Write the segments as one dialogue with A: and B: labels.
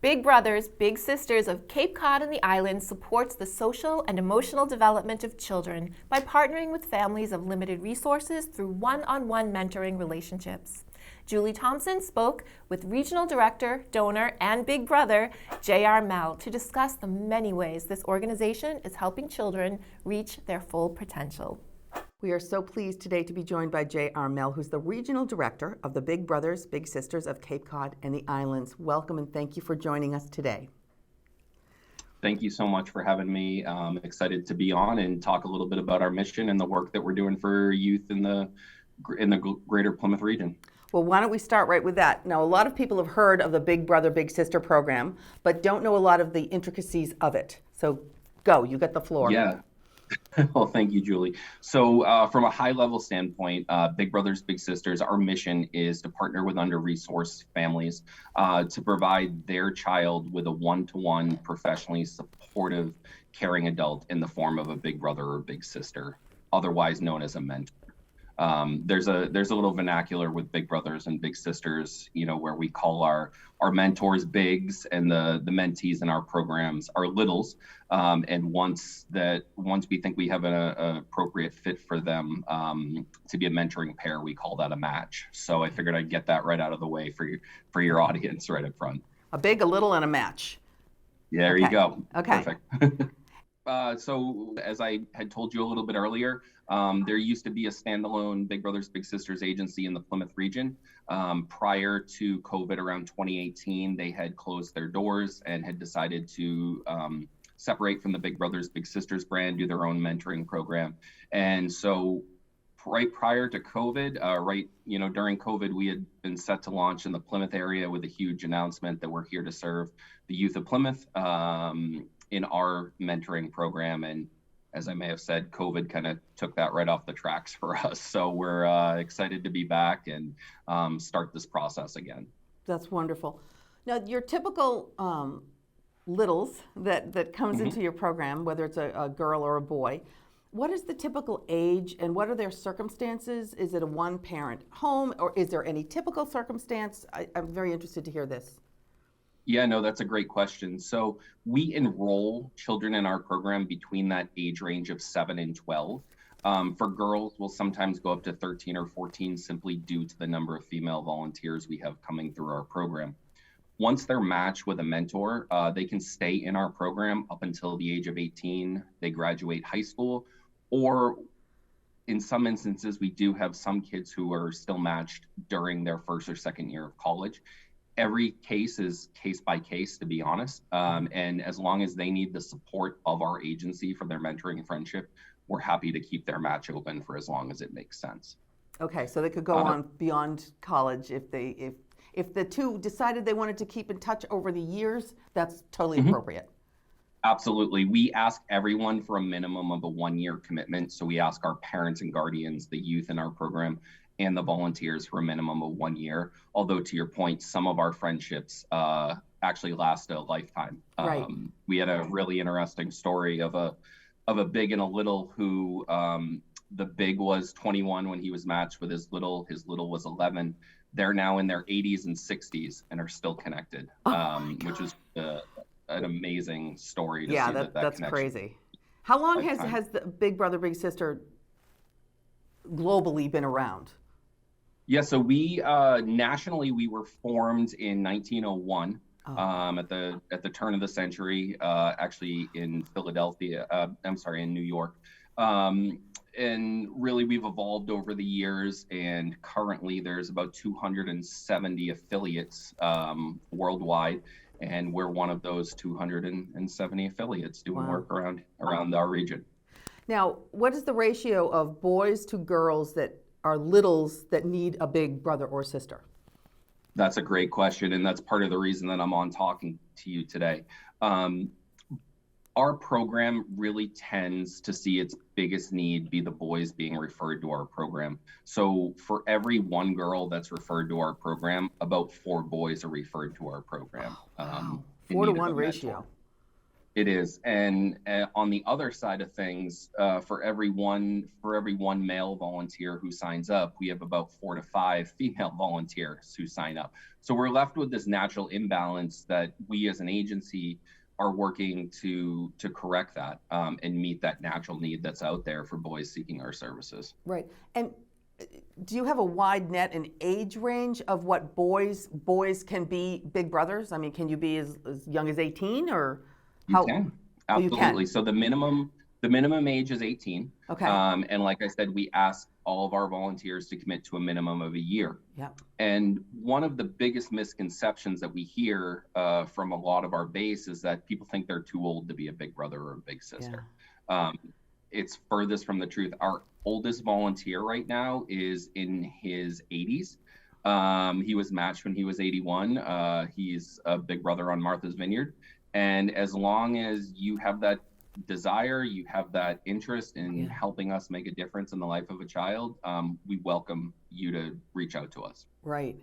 A: Big Brothers, Big Sisters of Cape Cod and the Islands supports the social and emotional development of children by partnering with families of limited resources through one-on-one mentoring relationships. Julie Thompson spoke with Regional Director, Donor, and Big Brother, J.R. Mell, to discuss the many ways this organization is helping children reach their full potential.
B: We are so pleased today to be joined by J.R. Mell, who's the Regional Director of the Big Brothers, Big Sisters of Cape Cod and the Islands. Welcome and thank you for joining us today.
C: Thank you so much for having me. I'm excited to be on and talk a little bit about our mission and the work that we're doing for youth in the greater Plymouth region.
B: Well, why don't we start right with that? Now, a lot of people have heard of the Big Brother, Big Sister program, but don't know a lot of the intricacies of it. So go, you got the floor.
C: Yeah. Well, thank you, Julie. So from a high-level standpoint, Big Brothers, Big Sisters, our mission is to partner with under-resourced families to provide their child with a one-to-one, professionally supportive, caring adult in the form of a big brother or big sister, otherwise known as a mentor. There's a little vernacular with Big Brothers and Big Sisters, where we call our mentors bigs and the mentees in our programs are littles. And once we think we have an appropriate fit for them to be a mentoring pair, we call that a match. So I figured I'd get that right out of the way for your audience right up front.
B: A big, a little, and a match.
C: Yeah, there you go.
B: Okay.
C: Perfect. So as I had told you a little bit earlier, there used to be a standalone Big Brothers Big Sisters agency in the Plymouth region. Prior to COVID around 2018, they had closed their doors and had decided to separate from the Big Brothers Big Sisters brand, do their own mentoring program. And so right prior to COVID, during COVID, we had been set to launch in the Plymouth area with a huge announcement that we're here to serve the youth of Plymouth in our mentoring program. And as I may have said, COVID kind of took that right off the tracks for us. So we're excited to be back and start this process again.
B: That's wonderful. Now, your typical littles that comes into your program, whether it's a girl or a boy, what is the typical age and what are their circumstances? Is it a one-parent home or is there any typical circumstance? I'm very interested to hear this.
C: Yeah, no, that's a great question. So we enroll children in our program between that age range of 7 and 12. For girls, we'll sometimes go up to 13 or 14 simply due to the number of female volunteers we have coming through our program. Once they're matched with a mentor, they can stay in our program up until the age of 18. They graduate high school, or in some instances, we do have some kids who are still matched during their first or second year of college. Every case is case by case, to be honest. And as long as they need the support of our agency for their mentoring and friendship, we're happy to keep their match open for as long as it makes sense.
B: Okay, so they could go on beyond college if the two decided they wanted to keep in touch over the years. That's totally appropriate.
C: Absolutely. We ask everyone for a minimum of a 1-year commitment. So we ask our parents and guardians, the youth in our program, and the volunteers for a minimum of 1 year. Although to your point, some of our friendships actually last a lifetime.
B: Right.
C: We had a really interesting story of a big and a little who the big was 21 when he was matched with his little was 11. They're now in their 80s and 60s and are still connected, which is an amazing story to see that
B: that's
C: connection.
B: crazy. How long has the Big Brother Big Sister globally been around?
C: Yeah, so we nationally we were formed in 1901 at the turn of the century, actually in Philadelphia. In New York. And really we've evolved over the years, and currently there's about 270 affiliates worldwide, and we're one of those 270 affiliates doing work around our region.
B: Now, what is the ratio of boys to girls that are littles that need a big brother or sister?
C: That's a great question, and that's part of the reason that I'm on talking to you today. Our program really tends to see its biggest need be the boys being referred to our program. So for every 1 girl that's referred to our program, about 4 boys are referred to our program.
B: Wow. 4 to 1 ratio.
C: It is, and on the other side of things, for every one male volunteer who signs up, we have about 4 to 5 female volunteers who sign up. So we're left with this natural imbalance that we as an agency are working to correct that, and meet that natural need that's out there for boys seeking our services.
B: Right. And do you have a wide net and age range of what boys can be big brothers? I mean, can you be as young as 18 or?
C: You can, absolutely. So the minimum age is 18.
B: Okay.
C: And like I said, we ask all of our volunteers to commit to a minimum of a year.
B: Yeah.
C: And one of the biggest misconceptions that we hear from a lot of our base is that people think they're too old to be a big brother or a big sister. Yeah. It's furthest from the truth. Our oldest volunteer right now is in his 80s. He was matched when he was 81. He's a big brother on Martha's Vineyard. And as long as you have that desire, you have that interest in helping us make a difference in the life of a child, we welcome you to reach out to us.
B: Right.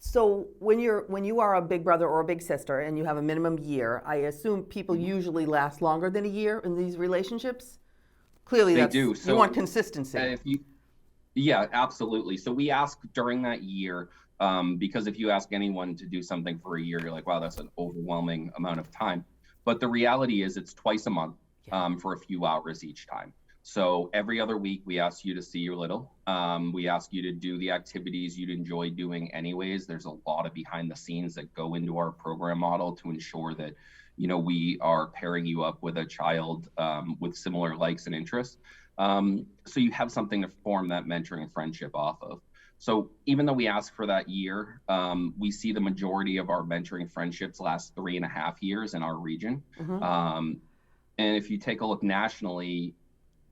B: So when you are a big brother or a big sister and you have a minimum year, I assume people usually last longer than a year in these relationships? Clearly
C: they do.
B: So you want consistency.
C: Yeah, absolutely. So we ask during that year, because if you ask anyone to do something for a year, you're like, wow, that's an overwhelming amount of time. But the reality is it's twice a month, for a few hours each time. So every other week, we ask you to see your little. We ask you to do the activities you'd enjoy doing anyways. There's a lot of behind the scenes that go into our program model to ensure that, we are pairing you up with a child with similar likes and interests. So you have something to form that mentoring friendship off of. So even though we ask for that year, we see the majority of our mentoring friendships last 3.5 years in our region. And if you take a look nationally,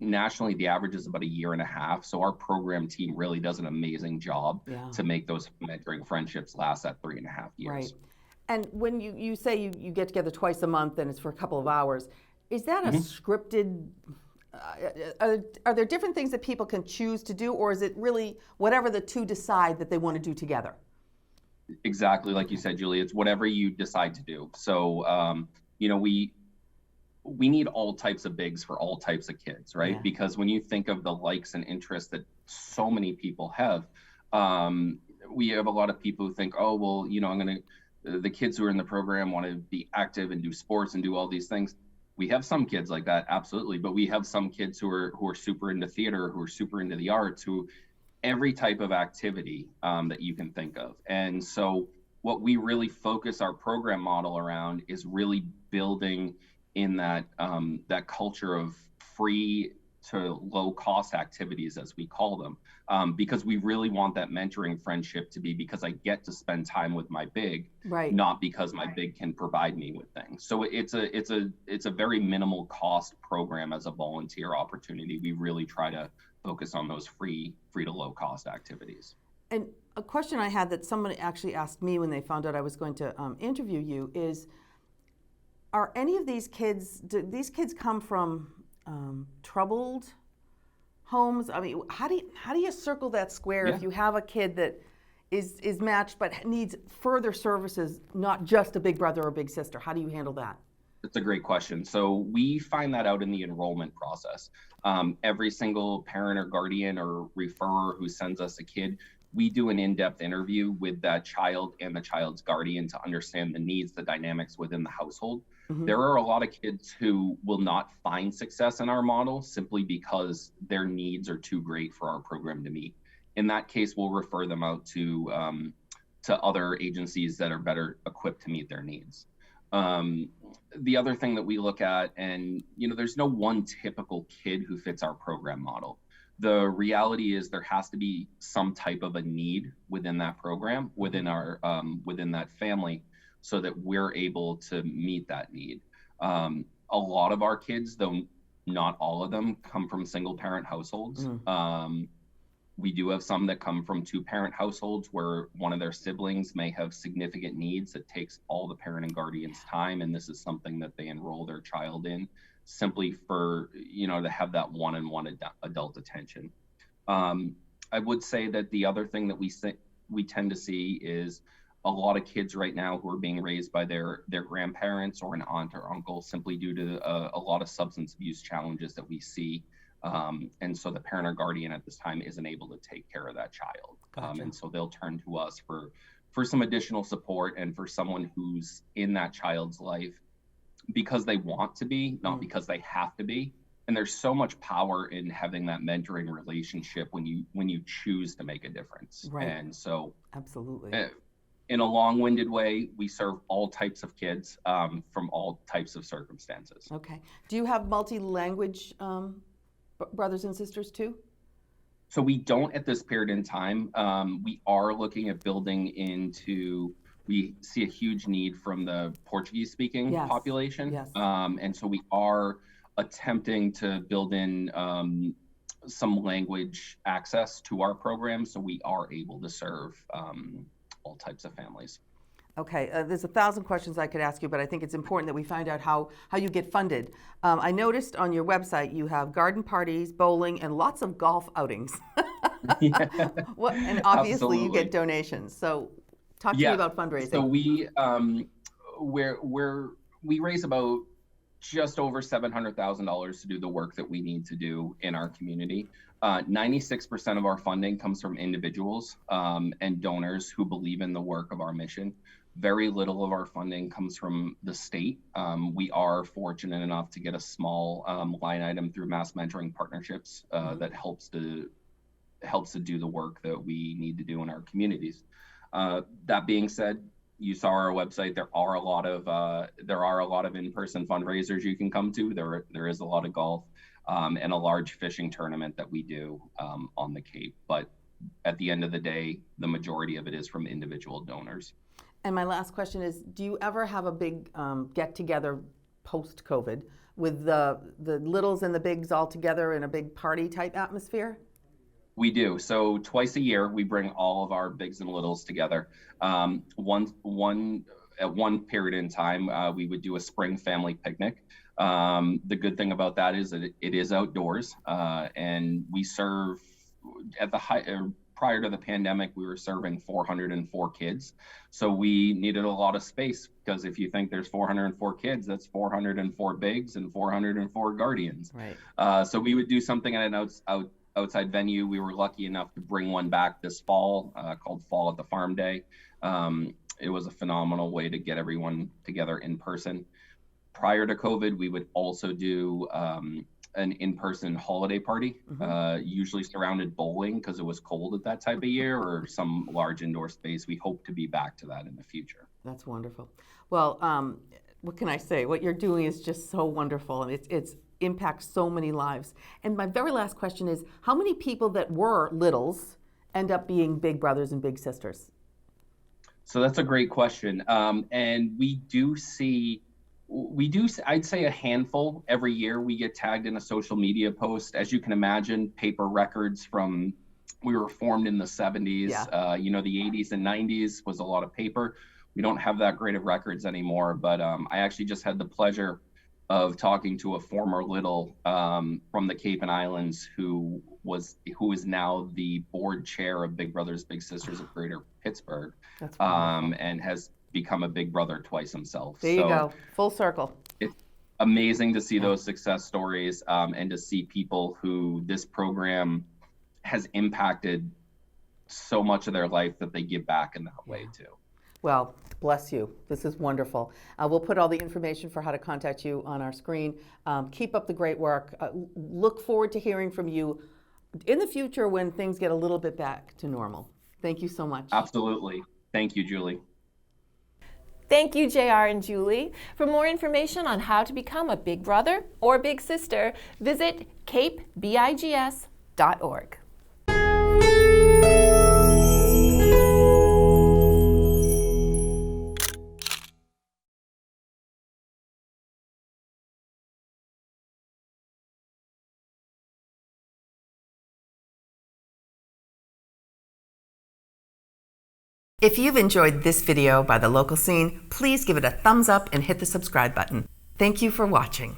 C: the average is about 1.5 years. So our program team really does an amazing job to make those mentoring friendships last that 3.5 years.
B: Right. And when you say you get together twice a month and it's for a couple of hours, is that a scripted? Are there different things that people can choose to do, or is it really whatever the two decide that they want to do together?
C: Exactly, like you said, Julie, it's whatever you decide to do. So, we need all types of bigs for all types of kids, right? Yeah. Because when you think of the likes and interests that so many people have, we have a lot of people who think, oh, well, the kids who are in the program want to be active and do sports and do all these things. We have some kids like that, absolutely, but we have some kids who are super into theater, who are super into the arts, who every type of activity that you can think of. And so what we really focus our program model around is really building in that that culture of free to low cost activities, as we call them, because we really want that mentoring friendship to be because I get to spend time with my big,
B: right,
C: not because my big can provide me with things. So it's a very minimal cost program as a volunteer opportunity. We really try to focus on those free to low cost activities.
B: And a question I had that someone actually asked me when they found out I was going to interview you is, are any of these kids, do these kids come from troubled homes? I mean, how do you circle that square if you have a kid that is matched but needs further services, not just a big brother or big sister? How do you handle that?
C: That's a great question. So we find that out in the enrollment process. Every single parent or guardian or referrer who sends us a kid, we do an in-depth interview with that child and the child's guardian to understand the needs, the dynamics within the household. Mm-hmm. There are a lot of kids who will not find success in our model simply because their needs are too great for our program to meet. In that case, we'll refer them out to other agencies that are better equipped to meet their needs. The other thing that we look at, and there's no one typical kid who fits our program model. The reality is there has to be some type of a need within that program, within our within that family, so that we're able to meet that need. A lot of our kids, though not all of them, come from single parent households. We do have some that come from 2-parent households where one of their siblings may have significant needs that takes all the parent and guardian's time, and this is something that they enroll their child in simply for, to have that one-on-one adult attention. I would say that the other thing that we tend to see is a lot of kids right now who are being raised by their grandparents or an aunt or uncle simply due to a lot of substance abuse challenges that we see. And so the parent or guardian at this time isn't able to take care of that child.
B: Gotcha.
C: And so they'll turn to us for some additional support and for someone who's in that child's life because they want to be, not because they have to be. And there's so much power in having that mentoring relationship when you choose to make a difference.
B: Right.
C: And so
B: Absolutely.
C: In a long-winded way, we serve all types of kids from all types of circumstances.
B: Okay. Do you have multi-language brothers and sisters too?
C: So we don't at this period in time. We are looking at building into, we see a huge need from the Portuguese-speaking population.
B: Yes.
C: And so we are attempting to build in some language access to our program so we are able to serve all types of families.
B: Okay, there's 1,000 questions I could ask you, but I think it's important that we find out how you get funded. I noticed on your website you have garden parties, bowling, and lots of golf outings.
C: Yeah.
B: And obviously
C: Absolutely.
B: you get donations. So talk to me about fundraising.
C: So we raise about just over $700,000 to do the work that we need to do in our community. 96% of our funding comes from individuals and donors who believe in the work of our mission. Very little of our funding comes from the state. We are fortunate enough to get a small line item through Mass Mentoring Partnerships that helps to do the work that we need to do in our communities. That being said, you saw our website. There are a lot of in-person fundraisers you can come to. There is a lot of golf and a large fishing tournament that we do on the Cape. But at the end of the day, the majority of it is from individual donors.
B: And my last question is, do you ever have a big get-together post-COVID with the littles and the bigs all together in a big party-type atmosphere?
C: We do. So twice a year, we bring all of our bigs and littles together. At one period in time, we would do a spring family picnic. The good thing about that is that it is outdoors, and we serve at prior to the pandemic, we were serving 404 kids. So we needed a lot of space because if you think there's 404 kids, that's 404 bigs and 404 guardians.
B: Right.
C: So we would do something at an outside venue. We were lucky enough to bring one back this fall called Fall at the Farm Day. It was a phenomenal way to get everyone together in person. Prior to COVID, we would also do an in-person holiday party, usually surrounded bowling because it was cold at that type of year, or some large indoor space. We hope to be back to that in the future.
B: That's wonderful. Well, what can I say? What you're doing is just so wonderful, and it's impacts so many lives. And my very last question is, how many people that were littles end up being big brothers and big sisters?
C: So that's a great question. And I'd say a handful every year. We get tagged in a social media post. As you can imagine, paper records we were formed in the 70s.
B: Yeah.
C: The 80s and 90s was a lot of paper. We don't have that great of records anymore, but I actually just had the pleasure of talking to a former little from the Cape and Islands who is now the board chair of Big Brothers Big Sisters of Greater Pittsburgh.
B: That's wonderful.
C: And has become a big brother twice himself.
B: There you go, full circle.
C: It's amazing to see those success stories and to see people who this program has impacted so much of their life that they give back in that way too.
B: Well, bless you. This is wonderful. We'll put all the information for how to contact you on our screen. Keep up the great work. Look forward to hearing from you in the future when things get a little bit back to normal. Thank you so much.
C: Absolutely. Thank you, Julie.
A: Thank you, JR and Julie. For more information on how to become a big brother or big sister, visit capebigs.org.
B: If you've enjoyed this video by The Local Scene, please give it a thumbs up and hit the subscribe button. Thank you for watching.